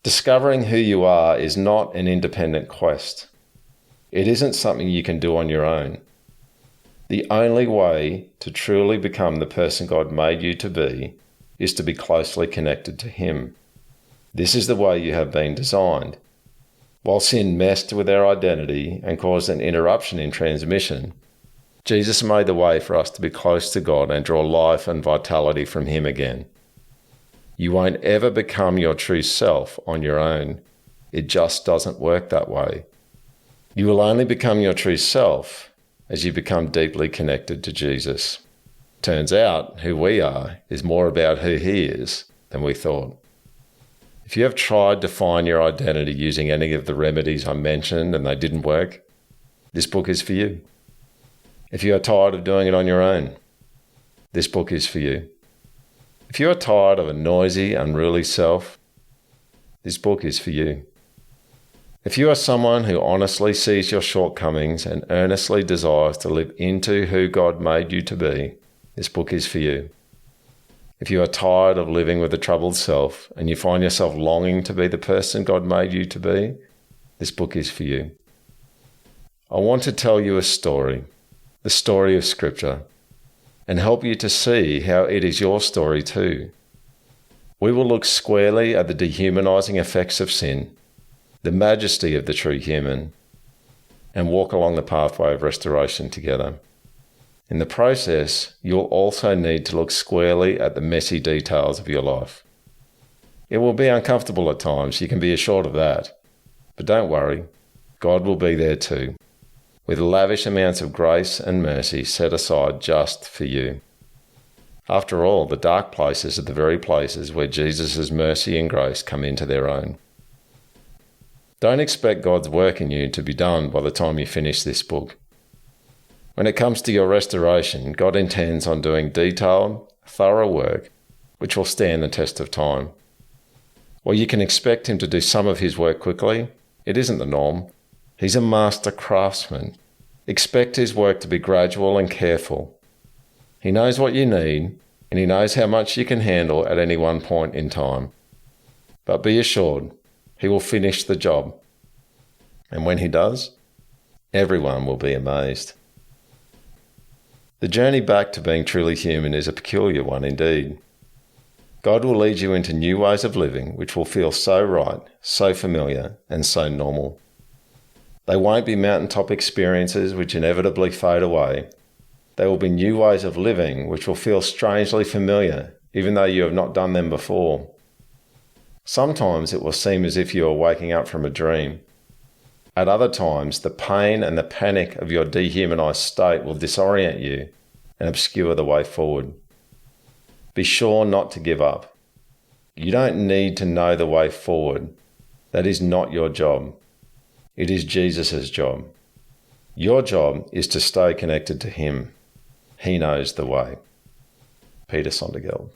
Discovering who you are is not an independent quest. It isn't something you can do on your own. The only way to truly become the person God made you to be is to be closely connected to Him. This is the way you have been designed. While sin messed with our identity and caused an interruption in transmission, Jesus made the way for us to be close to God and draw life and vitality from Him again. You won't ever become your true self on your own. It just doesn't work that way. You will only become your true self as you become deeply connected to Jesus. Turns out who we are is more about who He is than we thought. If you have tried to find your identity using any of the remedies I mentioned and they didn't work, this book is for you. If you are tired of doing it on your own, this book is for you. If you are tired of a noisy, unruly self, this book is for you. If you are someone who honestly sees your shortcomings and earnestly desires to live into who God made you to be, this book is for you. If you are tired of living with a troubled self and you find yourself longing to be the person God made you to be, this book is for you. I want to tell you a story, the story of Scripture, and help you to see how it is your story too. We will look squarely at the dehumanizing effects of sin, the majesty of the true human, and walk along the pathway of restoration together. In the process, you'll also need to look squarely at the messy details of your life. It will be uncomfortable at times, you can be assured of that. But don't worry, God will be there too, with lavish amounts of grace and mercy set aside just for you. After all, the dark places are the very places where Jesus' mercy and grace come into their own. Don't expect God's work in you to be done by the time you finish this book. When it comes to your restoration, God intends on doing detailed, thorough work which will stand the test of time. While you can expect Him to do some of His work quickly, it isn't the norm. He's a master craftsman. Expect His work to be gradual and careful. He knows what you need, and He knows how much you can handle at any one point in time. But be assured, He will finish the job. And when He does, everyone will be amazed. The journey back to being truly human is a peculiar one indeed. God will lead you into new ways of living which will feel so right, so familiar, and so normal. They won't be mountaintop experiences which inevitably fade away. They will be new ways of living which will feel strangely familiar, even though you have not done them before. Sometimes it will seem as if you are waking up from a dream. At other times, the pain and the panic of your dehumanized state will disorient you and obscure the way forward. Be sure not to give up. You don't need to know the way forward. That is not your job. It is Jesus' job. Your job is to stay connected to Him. He knows the way. Peter Sondergeld.